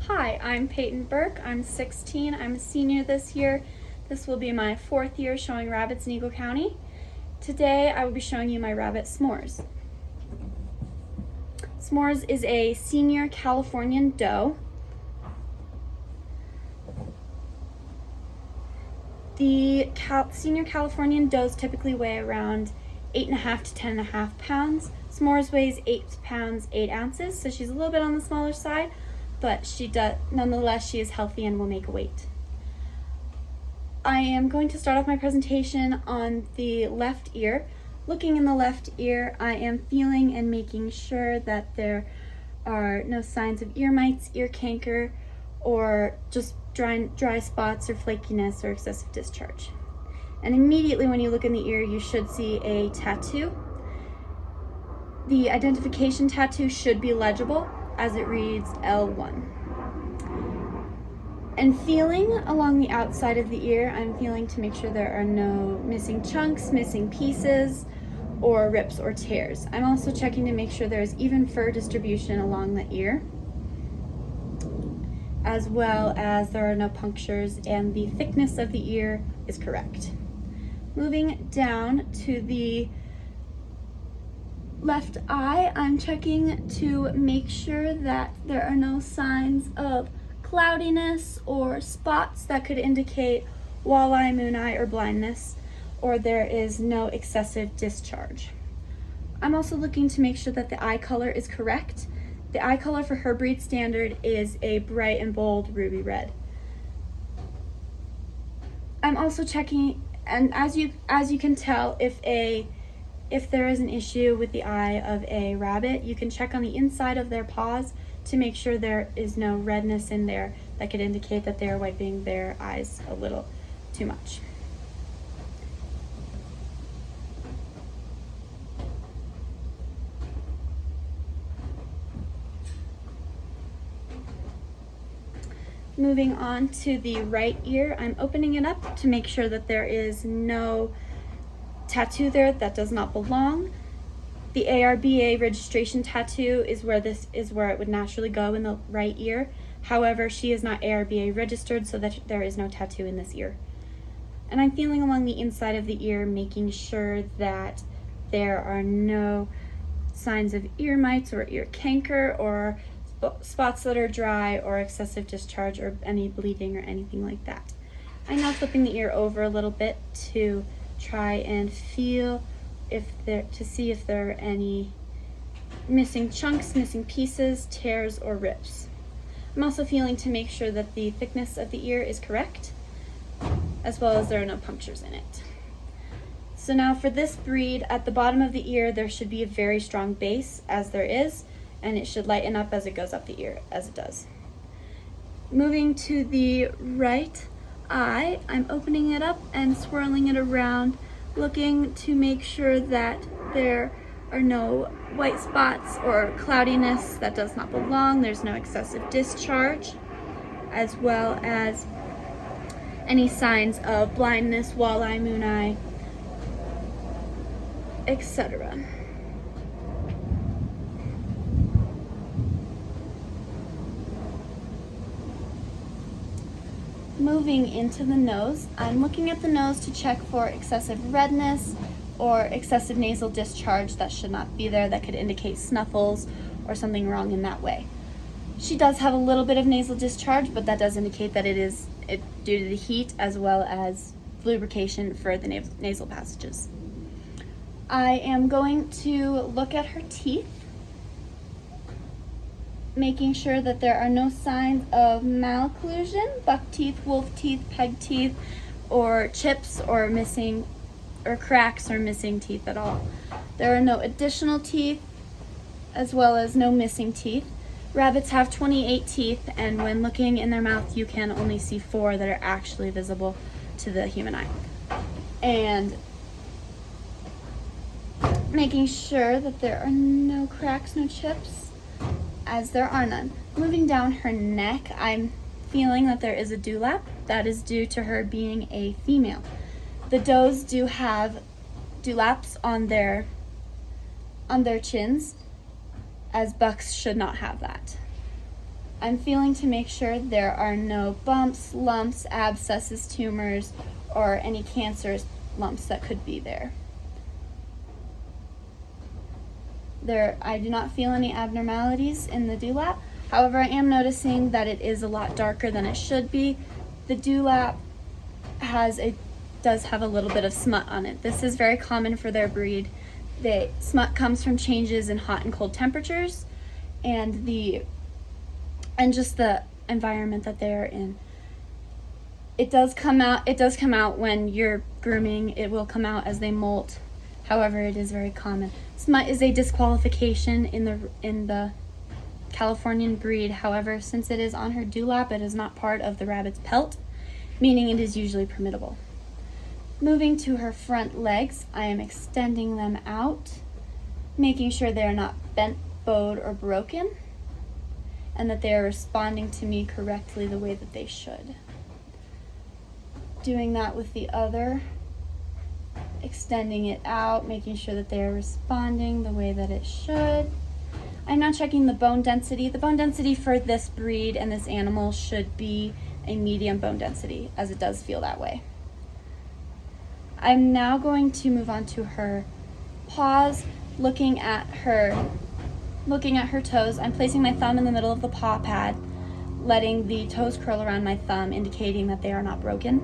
Hi, I'm Peyton Bourke. I'm 16. I'm a senior this year. This will be my 4th year showing rabbits in Eagle County. Today I will be showing you my rabbit S'mores. S'mores is a senior Californian doe. The senior Californian does typically weigh around 8.5 to 10.5 pounds. S'mores weighs 8 pounds 8 ounces, so she's a little bit on the smaller side, but nonetheless she is healthy and will make a weight. I am going to start off my presentation on the left ear. Looking in the left ear, I am feeling and making sure that there are no signs of ear mites, ear canker, or just dry spots or flakiness or excessive discharge. And immediately when you look in the ear, you should see a tattoo. The identification tattoo should be legible as it reads L1. And feeling along the outside of the ear, I'm feeling to make sure there are no missing chunks, missing pieces, or rips or tears. I'm also checking to make sure there's even fur distribution along the ear, as well as there are no punctures and the thickness of the ear is correct. Moving down to the left eye, I'm checking to make sure that there are no signs of cloudiness or spots that could indicate walleye, moon eye, or blindness, or there is no excessive discharge. I'm also looking to make sure that the eye color is correct. The eye color for her breed standard is a bright and bold ruby red. I'm also checking, and as you can tell, if there is an issue with the eye of a rabbit, you can check on the inside of their paws to make sure there is no redness in there that could indicate that they are wiping their eyes a little too much. Moving on to the right ear, I'm opening it up to make sure that there is no tattoo there that does not belong. The ARBA registration tattoo is where it would naturally go in the right ear. However, she is not ARBA registered, so that there is no tattoo in this ear. And I'm feeling along the inside of the ear, making sure that there are no signs of ear mites or ear canker or spots that are dry or excessive discharge or any bleeding or anything like that. I'm now flipping the ear over a little bit to try and feel to see if there are any missing chunks, missing pieces, tears, or rips. I'm also feeling to make sure that the thickness of the ear is correct, as well as there are no punctures in it. So now for this breed, at the bottom of the ear, there should be a very strong base, as there is, and it should lighten up as it goes up the ear, as it does. Moving to the right eye, I'm opening it up and swirling it around, looking to make sure that there are no white spots or cloudiness that does not belong. There's no excessive discharge, as well as any signs of blindness, walleye, moon eye, etc. Moving into the nose, I'm looking at the nose to check for excessive redness or excessive nasal discharge that should not be there, that could indicate snuffles or something wrong in that way. She does have a little bit of nasal discharge, but that does indicate that it is due to the heat as well as lubrication for the nasal passages. I am going to look at her teeth, making sure that there are no signs of malocclusion, buck teeth, wolf teeth, peg teeth, or chips, or missing, or cracks or missing teeth at all. There are no additional teeth, as well as no missing teeth. Rabbits have 28 teeth, and when looking in their mouth, you can only see 4 that are actually visible to the human eye. And making sure that there are no cracks, no chips, as there are none. Moving down her neck, I'm feeling that there is a dewlap. That is due to her being a female. The does do have dewlaps on their chins, as bucks should not have that. I'm feeling to make sure there are no bumps, lumps, abscesses, tumors, or any cancerous lumps that could be there. I do not feel any abnormalities in the dewlap. However, I am noticing that it is a lot darker than it should be. The dewlap does have a little bit of smut on it. This is very common for their breed. The smut comes from changes in hot and cold temperatures and just the environment that they're in. It does come out when you're grooming. It will come out as they molt. However, it is very common. Smut is a disqualification in the Californian breed. However, since it is on her dewlap, it is not part of the rabbit's pelt, meaning it is usually permittable. Moving to her front legs, I am extending them out, making sure they are not bent, bowed, or broken, and that they are responding to me correctly the way that they should. Doing that with the other, extending it out, making sure that they are responding the way that it should. I'm now checking the bone density. The bone density for this breed and this animal should be a medium bone density, as it does feel that way. I'm now going to move on to her paws, looking at her toes. I'm placing my thumb in the middle of the paw pad, letting the toes curl around my thumb, indicating that they are not broken.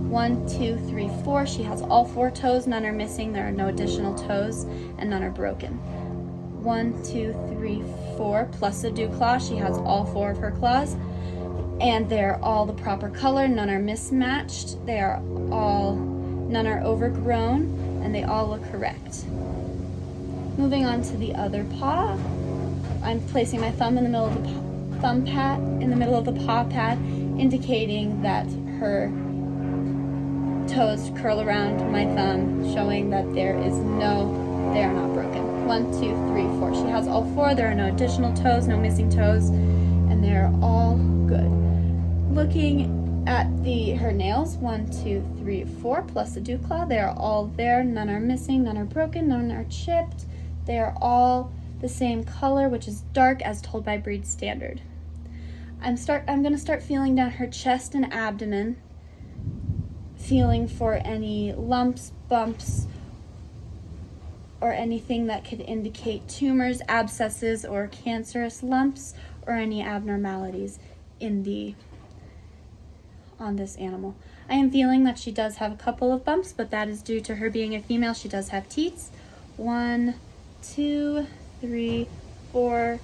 1, 2, 3, 4. She has all 4 toes, none are missing, there are no additional toes, and none are broken. 1, 2, 3, 4, plus a dew claw. She has all 4 of her claws, and they're all the proper color, none are mismatched, none are overgrown, and they all look correct. Moving on to the other paw, I'm placing my thumb in the middle of the paw pad, indicating that her toes curl around my thumb, showing that they are not broken. 1, 2, 3, 4. She has all 4. There are no additional toes, no missing toes, and they're all good. Looking at her nails, 1, 2, 3, 4, plus the dew claw, they are all there. None are missing, none are broken, none are chipped. They are all the same color, which is dark as told by breed standard. I'm going to start feeling down her chest and abdomen, feeling for any lumps, bumps, or anything that could indicate tumors, abscesses, or cancerous lumps, or any abnormalities on this animal. I am feeling that she does have a couple of bumps, but that is due to her being a female. She does have teats. 1, 2, 3, 4,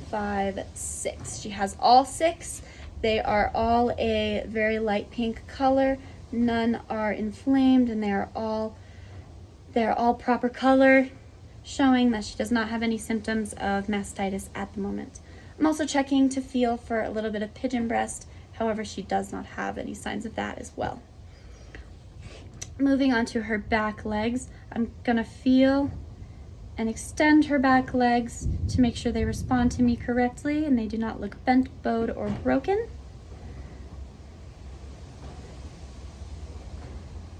5, 6. She has all 6. They are all a very light pink color. None are inflamed, and they're all proper color, showing that she does not have any symptoms of mastitis at the moment. I'm also checking to feel for a little bit of pigeon breast. However, she does not have any signs of that as well. Moving on to her back legs, I'm gonna feel and extend her back legs to make sure they respond to me correctly and they do not look bent, bowed, or broken.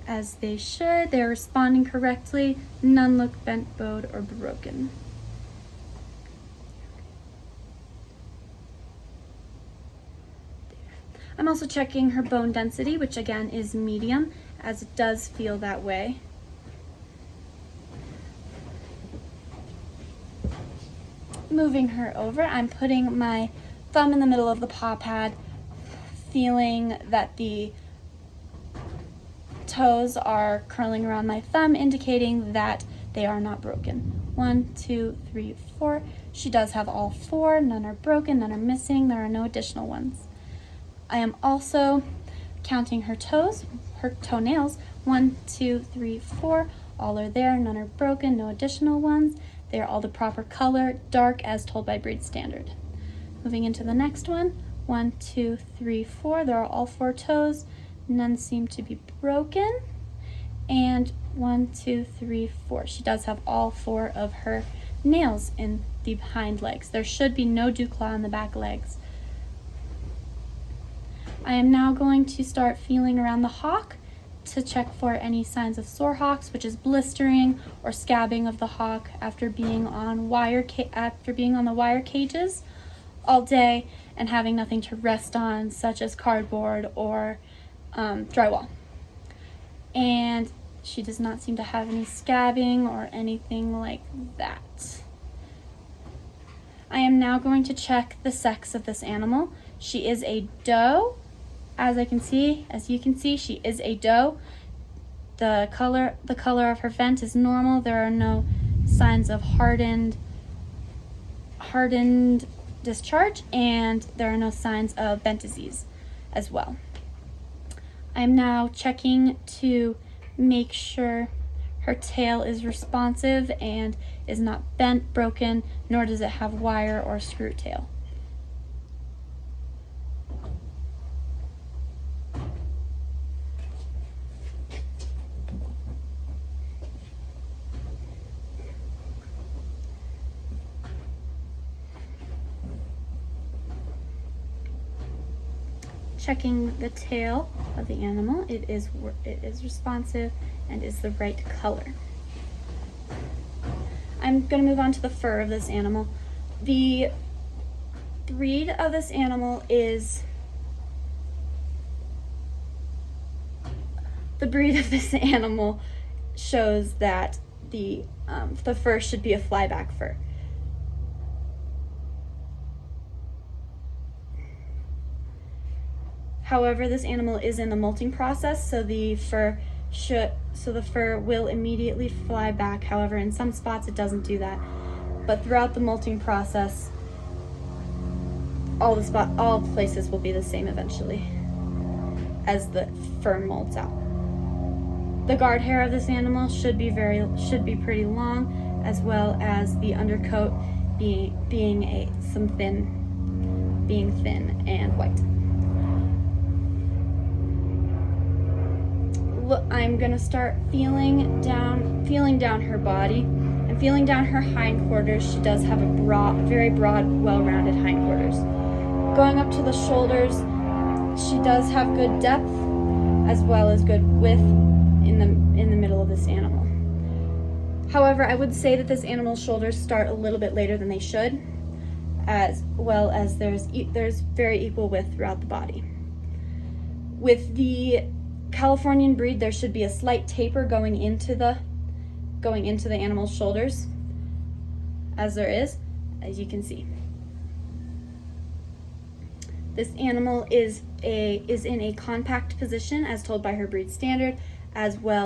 As they should, they're responding correctly. None look bent, bowed, or broken. I'm also checking her bone density, which again is medium, as it does feel that way. Moving her over, I'm putting my thumb in the middle of the paw pad, feeling that the toes are curling around my thumb, indicating that they are not broken. 1, 2, 3, 4. She does have all 4. None are broken, none are missing. There are no additional ones. I am also counting her toenails. 1, 2, 3, 4. All are there. None are broken, no additional ones. They are all the proper color, dark as told by breed standard. Moving into the next one. 1, 2, 3, 4. There are all 4 toes. None seem to be broken. And 1, 2, 3, 4. She does have all 4 of her nails in the hind legs. There should be no dew claw on the back legs. I am now going to start feeling around the hock to check for any signs of sore hocks, which is blistering or scabbing of the hock after being on the wire cages all day and having nothing to rest on, such as cardboard or drywall. And she does not seem to have any scabbing or anything like that. I am now going to check the sex of this animal. She is a doe. As you can see, she is a doe. The color of her vent is normal. There are no signs of hardened discharge, and there are no signs of vent disease as well. I'm now checking to make sure her tail is responsive and is not bent, broken, nor does it have wire or screw tail. Checking the tail of the animal, it is responsive and is the right color. I'm going to move on to the fur of this animal. The breed of this animal shows that the fur should be a flyback fur. However, this animal is in the molting process, so the fur will immediately fly back. However, in some spots it doesn't do that. But throughout the molting process, all places will be the same eventually as the fur molts out. The guard hair of this animal should be pretty long, as well as the undercoat being thin and white. I'm gonna start feeling down her body and feeling down her hindquarters. She does have very broad, well-rounded hindquarters. Going up to the shoulders, she does have good depth as well as good width in the middle of this animal. However, I would say that this animal's shoulders start a little bit later than they should, as well as there's very equal width throughout the body. With the Californian breed, there should be a slight taper going into the animal's shoulders, as you can see. This animal is in a compact position as told by her breed standard, as well